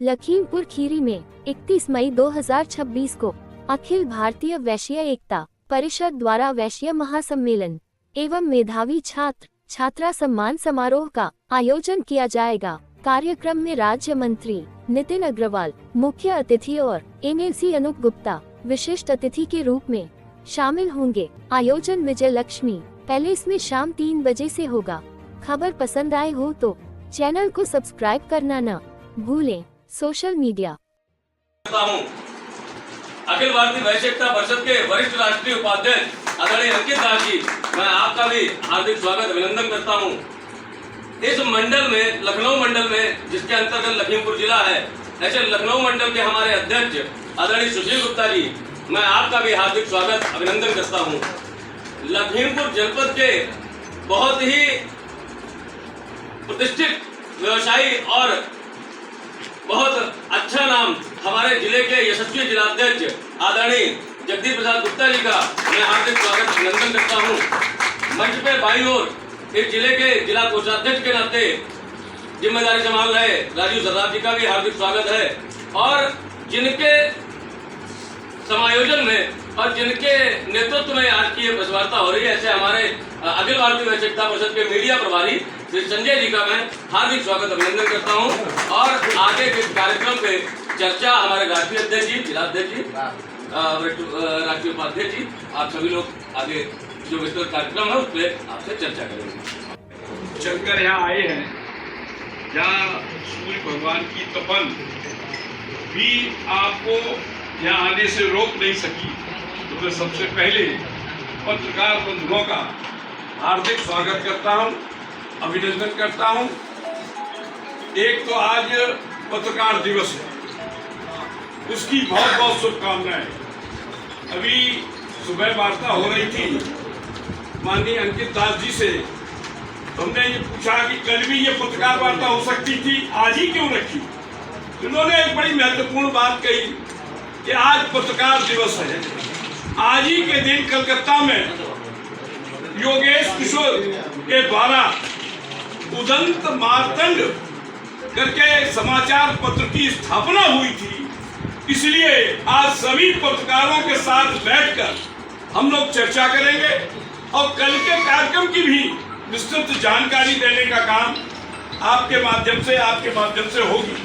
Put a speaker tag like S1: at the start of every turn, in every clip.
S1: लखीमपुर खीरी में 31 मई 2026 को अखिल भारतीय वैश्य एकता परिषद द्वारा वैश्य महासम्मेलन एवं मेधावी छात्र छात्रा सम्मान समारोह का आयोजन किया जाएगा। कार्यक्रम में राज्य मंत्री नितिन अग्रवाल मुख्य अतिथि और NLC अनूप गुप्ता विशिष्ट अतिथि के रूप में शामिल होंगे। आयोजन विजय लक्ष्मी पैलेस में शाम 3 बजे से होगा। खबर पसंद आए हो तो चैनल को सब्सक्राइब करना न भूलें। सोशल मीडिया
S2: अखिल भारतीय वैश्य एकता परिषद के वरिष्ठ राष्ट्रीय उपाध्यक्ष आदरणीय अंकित दास जी, मैं आपका भी हार्दिक स्वागत अभिनंदन करता हूं। इस मंडल में, लखनऊ मंडल में, जिसके अंतर्गत लखीमपुर जिला है, ऐसे लखनऊ मंडल के हमारे अध्यक्ष आदरणीय सुशील गुप्ता जी, मैं आपका भी हार्दिक स्वागत अभिनंदन करता हूं। लखीमपुर जनपद के बहुत ही प्रतिष्ठित व्यवसायी और बहुत अच्छा नाम हमारे जिले के यशस्वी जिलाध्यक्ष आदरणीय जगदीश प्रसाद गुप्ता जी का मैं हार्दिक स्वागत अभिनंदन करता हूं। मंच पे बाईं ओर इस जिले के जिला कोषाध्यक्ष के नाते जिम्मेदारी संभाल रहे राजीव सरदार जी का भी हार्दिक स्वागत है। और जिनके समायोजन में और जिनके नेतृत्व में आज की ये प्रेस वार्ता हो रही है, ऐसे हमारे अखिल भारतीय वैश्य एकता परिषद के मीडिया प्रभारी श्री संजय जी का मैं हार्दिक स्वागत अभिनंदन करता हूं। और आगे के कार्यक्रम पे चर्चा हमारे राष्ट्रीय अध्यक्ष जी, जिलाध्यक्ष जी, राष्ट्रीय उपाध्यक्ष जी, आप सभी लोग आगे जो विस्तृत कार्यक्रम है उस पर आपसे चर्चा करेंगे।
S3: चलकर यहाँ आए हैं, जहाँ सूर्य भगवान की तपन भी आपको यहाँ आने से रोक नहीं सकी। तो मैं सबसे पहले पत्रकार बंधुओं का हार्दिक स्वागत करता हूँ, अभिनंदन करता हूँ। एक तो आज पत्रकार दिवस है, उसकी बहुत बहुत शुभकामनाएं। अभी सुबह वार्ता हो रही थी माननीय अंकित दास जी से, हमने ये पूछा कि कल भी ये पत्रकार वार्ता हो सकती थी, आज ही क्यों रखी। उन्होंने एक बड़ी महत्वपूर्ण बात कही कि आज पत्रकार दिवस है। आज ही के दिन कलकत्ता में योगेश किशोर के द्वारा उदंत मार्तंड करके समाचार पत्र की स्थापना हुई थी। इसलिए आज सभी पत्रकारों के साथ बैठकर हम लोग चर्चा करेंगे और कल के कार्यक्रम की भी विस्तृत जानकारी देने का काम आपके माध्यम से होगी।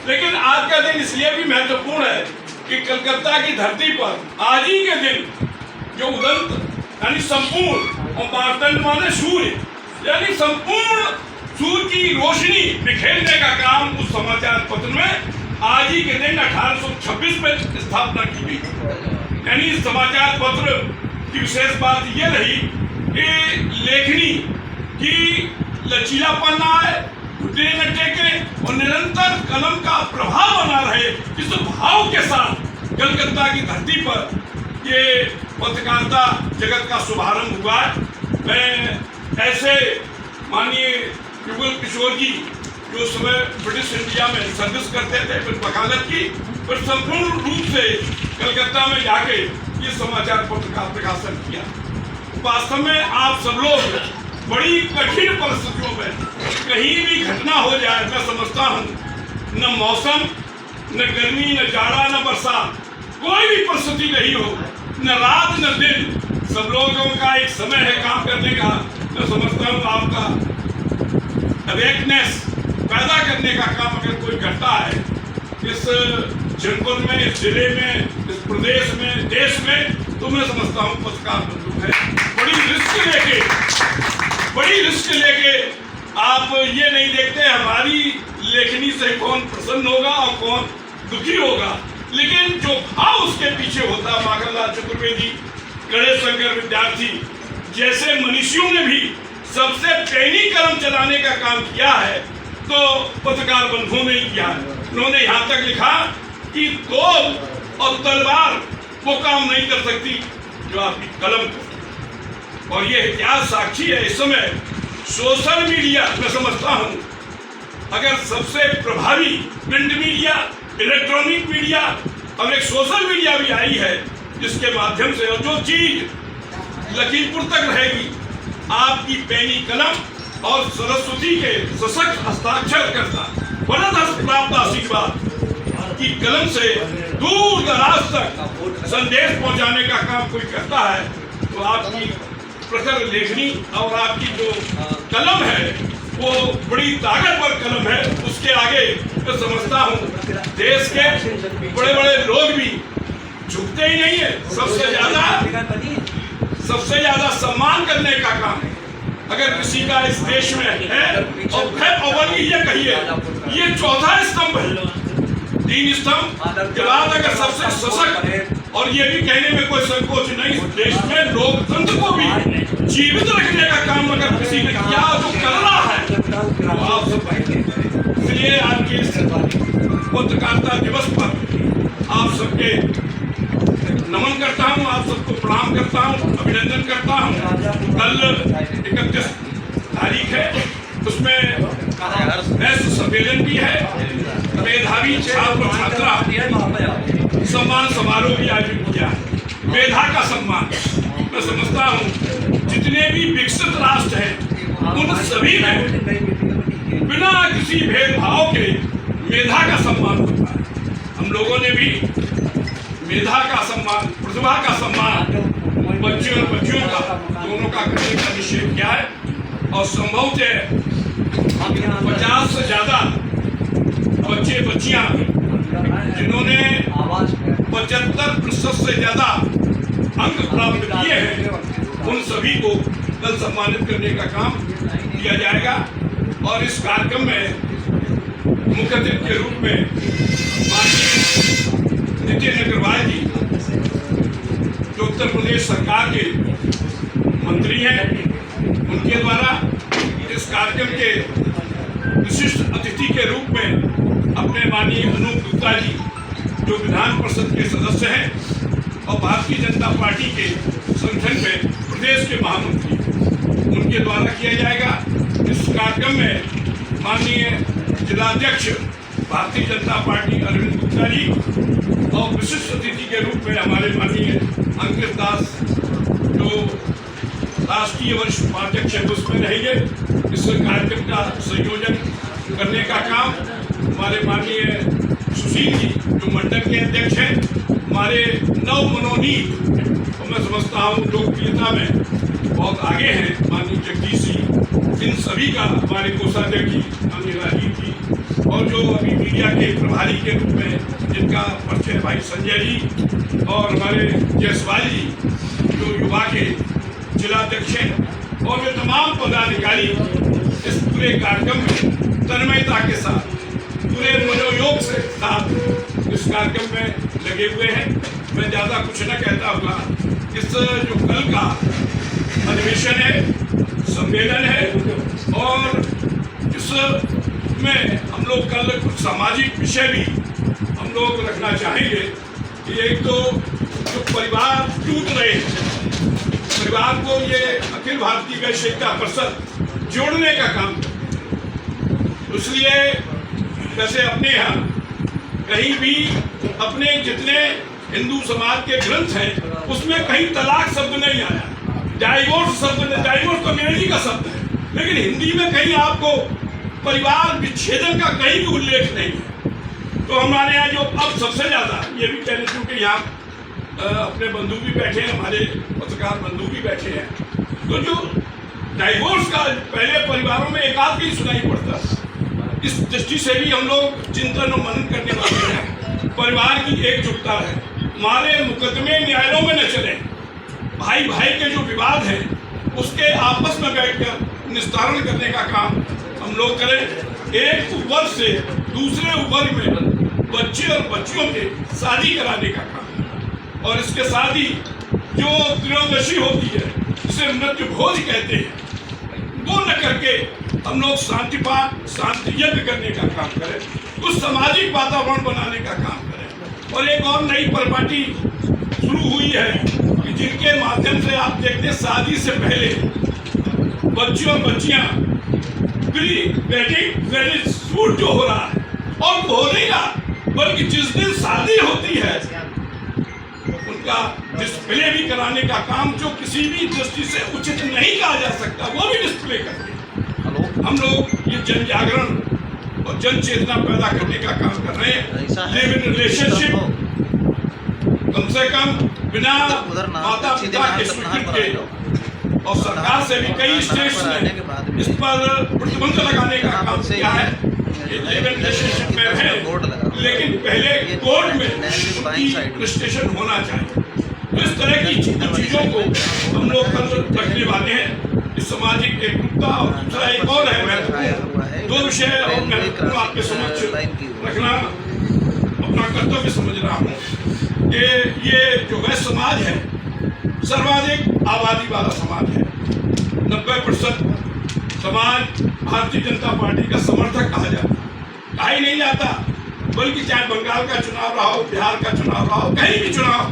S3: लेकिन आज का दिन इसलिए भी महत्वपूर्ण है कि कलकत्ता की धरती पर आज ही के दिन जो उदंत यानी संपूर्ण और मार्तंड माने सूर्य यानी संपूर्ण सूर्य की रोशनी बिखेरने का काम उस समाचार पत्र में आज ही के दिन 1826 में स्थापना की गई। यानी समाचार पत्र की विशेष बात यह रही कि लेखनी की लचीलापन आए, घुटने न टेके और निरंतर कलम का प्रभाव बना रहे। इस भाव के साथ कलकत्ता की धरती पर ये पत्रकारिता जगत का शुभारंभ हुआ। मैं ऐसे माननीय युगल किशोर जी जो समय ब्रिटिश इंडिया में सर्विस करते थे, फिर वकालत की, फिर संपूर्ण रूप से कलकत्ता में जाके ये समाचार पत्र का प्रकाशन किया। वास्तव में आप सब लोग बड़ी कठिन परिस्थितियों में कहीं भी घटना हो जाए, मैं समझता हूँ न मौसम, न गर्मी, न जाड़ा, न बरसात, कोई भी परिस्थिति नहीं हो, न रात न दिन, सब लोगों का एक समय है काम करने का। मैं समझता हूँ आपका अवेकनेस पैदा करने का काम अगर कोई करता है इस जनपद में, इस जिले में, इस प्रदेश में, देश में, तो मैं समझता हूँ पत्रकार बंधु है। बड़ी रिस्क लेके आप ये नहीं देखते हमारी लेखनी से कौन प्रसन्न होगा और कौन दुखी होगा, लेकिन जो भाव उसके पीछे होता है। माखनलाल चतुर्वेदी, गणेश शंकर विद्यार्थी जैसे मनीषियों ने भी सबसे पैनी कलम चलाने का काम किया है, तो पत्रकार बंधुओं ने किया है। उन्होंने यहाँ तक लिखा कि तोल और तलवार वो काम नहीं कर सकती जो आपकी कलम को। और ये इतिहास साक्षी है। इस समय सोशल मीडिया मैं समझता हूँ अगर सबसे प्रभावी प्रिंट मीडिया, इलेक्ट्रॉनिक मीडिया और एक सोशल मीडिया भी आई है, जिसके माध्यम से और जो चीज लखीमपुर तक रहेगी आपकी पैनी कलम और सरस्वती के सशक्त हस्ताक्षर करता वरद हस्त प्राप्त आशीर्वाद की कलम से दूर दराज तक संदेश पहुंचाने का काम कोई करता है तो आपकी प्रखर लेखनी और आपकी जो कलम है वो बड़ी ताकतवर कलम है। उसके आगे मैं समझता हूँ देश के बड़े बड़े लोग भी झुकते ही नहीं है। सबसे ज्यादा सम्मान करने का काम है अगर किसी का इस देश में है। और बल्कि ये कहिए ये चौथा स्तंभ है। 3 स्तंभ के बाद अगर सबसे सशक्त और ये भी कहने में कोई संकोच नहीं, देश में लोकतंत्र को भी जीवित रखने का काम अगर किसी ने किया जो कर रहा है तो आप सब। इसलिए आज के इस पत्रकारिता दिवस पर आप सबके नमन करता हूँ, आप सबको प्रणाम करता हूँ, अभिनंदन करता हूँ। कल 31 तारीख है, उसमें प्रेस सम्मेलन भी है। मेधावी छात्र छात्रा सम्मान समारोह भी आयोजित किया है। मेधा का सम्मान मैं समझता हूँ जितने भी विकसित राष्ट्र हैं उन सभी में बिना किसी भेदभाव के मेधा का सम्मान होता है। हम लोगों ने भी मेधा का सम्मान, प्रतिभा का सम्मान बच्चियों और बच्चियों का दोनों का करने का निश्चय किया है। और संभवतः 50 से ज्यादा बच्चे बच्चियां जिन्होंने 75% से ज्यादा अंक प्राप्त किए हैं उन सभी को कल सम्मानित करने का काम किया जाएगा। और इस कार्यक्रम में मुख्य अतिथि के रूप में माननीय नितिन अग्रवाल जी जो उत्तर प्रदेश सरकार के मंत्री हैं, उनके द्वारा इस कार्यक्रम के विशिष्ट अतिथि के रूप में अपने माननीय अनूप गुप्ता जी जो विधान परिषद के सदस्य हैं और भारतीय जनता पार्टी के संगठन में प्रदेश के महामंत्री, उनके द्वारा किया जाएगा। इस कार्यक्रम में माननीय जिलाध्यक्ष भारतीय जनता पार्टी अरविंद गुप्ता जी और विशिष्ट अतिथि के रूप में हमारे माननीय अंकित दास जो राष्ट्रीय वरिष्ठ उपाध्यक्ष है उसमें रहेंगे। इस कार्यक्रम का संयोजन करने का काम हमारे माननीय सुशील जी जो मंडल के अध्यक्ष हैं, हमारे नव मनोनीत और मैं समझता हूँ लोकप्रियता में बहुत आगे हैं माननीय जगदीश जी, इन सभी का हमारे कोषाध्यक्ष जी माननीय राजीव जी और जो अभी मीडिया के प्रभारी के रूप में जिनका परिचय भाई संजय जी और हमारे जयसवाल जी जो युवा के जिलाध्यक्ष हैं और जो तमाम पदाधिकारी इस पूरे कार्यक्रम में तन्मयता के साथ पूरे मनोयोग से साथ इस कार्यक्रम में लगे हुए हैं। मैं ज़्यादा कुछ न कहता हुआ इस जो कल का अधिवेशन है, सम्मेलन है और इसमें हम लोग कल कुछ सामाजिक विषय भी हम लोग रखना चाहेंगे कि एक तो जो परिवार टूट रहे हैं, परिवार को ये अखिल भारतीय वैश्य एकता परिषद जोड़ने का काम, इसलिए वैसे अपने यहाँ कहीं भी अपने जितने हिंदू समाज के ग्रंथ हैं उसमें कहीं तलाक शब्द नहीं आया, डाइवोर्स शब्द, डाइवोर्स तो अंग्रेजी का शब्द है, लेकिन हिंदी में कहीं आपको परिवार विच्छेदन का कहीं भी उल्लेख नहीं है। तो हमारे यहाँ जो अब सबसे ज्यादा ये भी कहने क्योंकि यहाँ अपने बंधु भी बैठे हैं, हमारे पत्रकार बंधु भी बैठे हैं, तो जो डाइवोर्स का पहले परिवारों में एक आध ही सुनाई पड़ता, इस दृष्टि से भी हम लोग चिंतन और मनन करने वाले हैं। परिवार की एकजुटता है, हमारे मुकदमे न्यायालयों में न चले, भाई भाई के जो विवाद है उसके आपस में बैठकर निस्तारण करने का काम हम लोग करें। एक वर्ग से दूसरे वर्ग में बच्चे और बच्चियों के शादी कराने का काम, और इसके साथ ही जो त्रयोदशी होती है जिसे मृत्यु भोज कहते हैं वो न करके हम लोग शांति पाठ, शांति यज्ञ करने का काम करें, कुछ सामाजिक वातावरण बनाने का काम करें। और एक और नई परिपाटी शुरू हुई है कि जिनके माध्यम से आप देखते शादी से पहले बच्चे और बच्चियां प्री वेडिंग शूट जो हो रहा है, और हो नहीं रहा बल्कि जिस दिन शादी होती है उनका डिस्प्ले भी कराने का काम, जो किसी भी दृष्टि से उचित नहीं कहा जा सकता वो भी डिस्प्ले करते हैं। हम लोग ये जन जागरण और जन चेतना पैदा करने का काम कर रहे हैं। लिव इन रिलेशनशिप, कम से कम बिना माता पिता के स्वीकृति के, और सरकार से भी कई स्टेट्स ने इस पर प्रतिबंध लगाने का काम किया है। लिव इन रिलेशनशिप में है, लेकिन पहले कोर्ट में रजिस्ट्रेशन होना चाहिए। तो इस तरह की चीजों को हम लोग कल रखने वाले हैं। इस सामाजिक एकरूपता, और दूसरा एक और है महत्वपूर्ण, दो विषय और महत्वपूर्ण आपके समक्ष रखना अपना कर्तव्य समझ रहा हूँ कि ये जो वैश्य समाज है सर्वाधिक आबादी वाला समाज है। 90% समाज भारतीय जनता पार्टी का समर्थक कहा ही नहीं जाता, बल्कि चाहे बंगाल का चुनाव रहा हो, बिहार का चुनाव रहा हो, कहीं भी चुनाव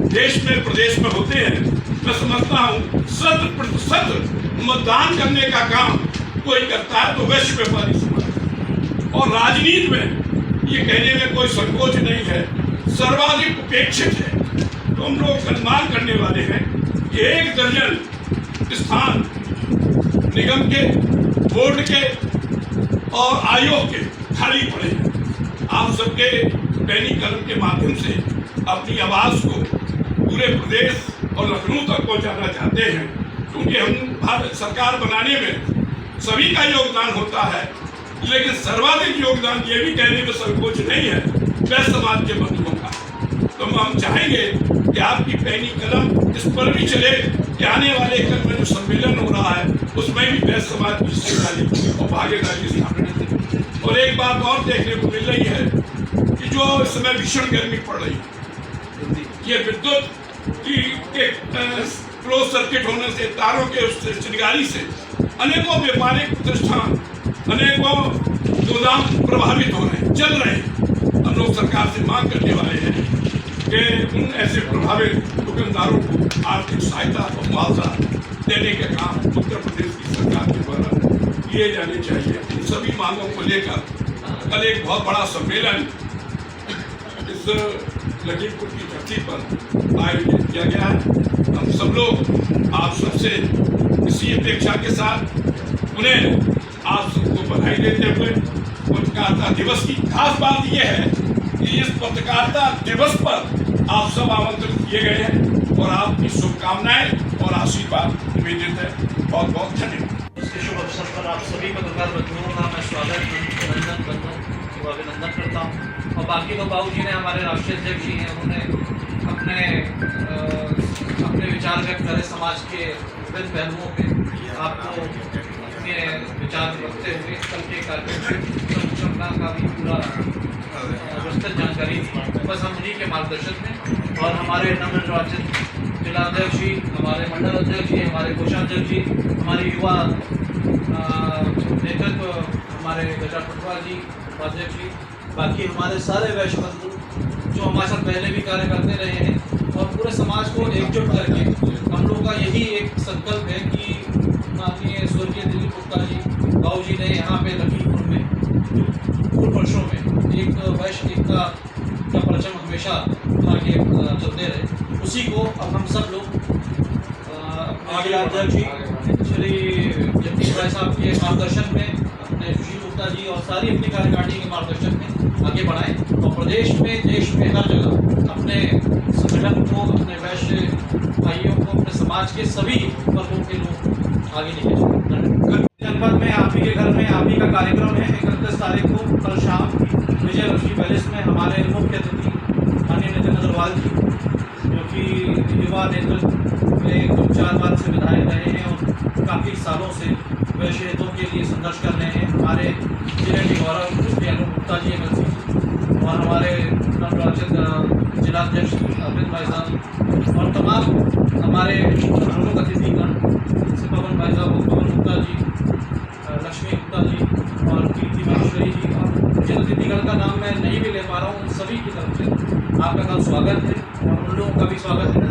S3: देश में प्रदेश में होते हैं, मैं समझता हूँ 100% मतदान करने का काम कोई करता है तो वैश्य व्यापारी समाज। और राजनीति में ये कहने में कोई संकोच नहीं है, सर्वाधिक उपेक्षित है। तो हम लोग अनुमान करने वाले हैं कि 1 दर्जन स्थान निगम के, बोर्ड के और आयोग के खाली पड़े हैं। आप सबके दैनिक कलम के माध्यम से अपनी आवाज को पूरे प्रदेश और लखनऊ तक पहुंचाना चाहते हैं, क्योंकि हम भारत सरकार बनाने में सभी का योगदान होता है, लेकिन सर्वाधिक योगदान ये भी कहने में संकोच नहीं है वैश्य समाज के बंधुओं का। तो हम चाहेंगे कि आपकी पैनी कलम इस पर भी चले कि आने वाले कल में जो सम्मेलन हो रहा है उसमें भी वैश्य समाज की हिस्सेदारी और भागीदारी स्थापित। और एक बात और देखने को मिल रही है कि जो इस समय भीषण गर्मी पड़ रही है, ये विद्युत की क्लोज सर्किट होने से, तारों के उस चिंगारी से अनेकों व्यापारिक प्रतिष्ठान, अनेकों गोदाम प्रभावित हो रहे हैं, चल रहे हैं। हम लोग सरकार से मांग करने वाले हैं कि उन ऐसे प्रभावित दुकानदारों को आर्थिक सहायता और मुआवजा देने के काम उत्तर प्रदेश की सरकार के द्वारा किए जाने चाहिए। इन सभी मांगों को लेकर कल एक बहुत बड़ा सम्मेलन इस लखीमपुर की धरती पर आयोजित किया गया है। हम सब लोग आप सबसे इसी अपेक्षा के साथ उन्हें आप सबको बधाई देते हुए पत्रकारिता दिवस की खास बात यह है कि इस पत्रकारिता दिवस पर आप सब आमंत्रित किए गए हैं और आपकी शुभकामनाएं और आशीर्वाद निवेदित है। बहुत बहुत धन्यवाद।
S4: इसके शुभ अवसर पर आप सभी पत्रकार बंधुओं का मैं स्वागत अभिनंदन करता हूँ। और बाकी तो बाबू जी ने, हमारे राष्ट्रीय अध्यक्ष जी हैं, उन्होंने अपने विचार व्यक्त करे समाज के विभिन्न पहलुओं पे आपको अपने विचार रखते हुए कल के कार्यक्रम का भी पूरा विस्तृत जानकारी दी। बस हम उन्हीं के मार्गदर्शन में और हमारे नवनिर्वाचित जिलाध्यक्ष जी, हमारे मंडल अध्यक्ष जी, हमारे कोषाध्यक्ष जी, हमारे युवा नेतृत्व हमारे गजा पटवार जी, उपाध्यक्ष जी, बाकी हमारे सारे वैश्य बंधु जो हमारे साथ पहले भी कार्य करते रहे हैं और पूरे समाज को एकजुट करके हम लोग का यही एक संकल्प है कि माननीय स्वर्गीय दिलीप गुप्ता जी बाबू जी ने यहाँ पे लखीमपुर में पूर्व वर्षों में एक वैश्य एकता का परचम हमेशा आगे चलते रहे, उसी को अब हम सब लोग जिलाध्यक्ष जी श्री जगदीश भाई साहब के मार्गदर्शन में, अपने सुशील गुप्ता जी और सारी अपनी कार्यकारिणी के मार्गदर्शन में आगे बढ़ाएं और प्रदेश में, देश में हर जगह अपने संगठन को, अपने वैश्य भाइयों को, अपने समाज के सभी वर्गों के लोग आगे लेके जाएं। जनपद में आप ही के घर में आप ही का कार्यक्रम है 31 तारीख को कल शाम विजय लक्ष्मी पैलेस में। हमारे मुख्य अतिथि माननीय नितिन अग्रवाल जी, जो कि युवा नेतृत्व में 4 बार से विधायक रहे हैं और काफ़ी सालों से वैश्य हितों के लिए संघर्ष कर रहे हैं। हमारे जिले के गौरव श्री अनूप गुप्ता जी MLC और हमारे नवनिर्वाचित जिलाध्यक्ष अरविंद भाई साहब और तमाम हमारे प्रमुख अतिथिगण जैसे पवन भाई साहब, पवन गुप्ता जी, लक्ष्मी गुप्ता जी और कीर्ति महेश्वरी जी, और जिन अतिथिगण का नाम मैं नहीं भी ले पा रहा हूँ, उन सभी की तरफ से आपका कल स्वागत है और उन लोगों का भी स्वागत है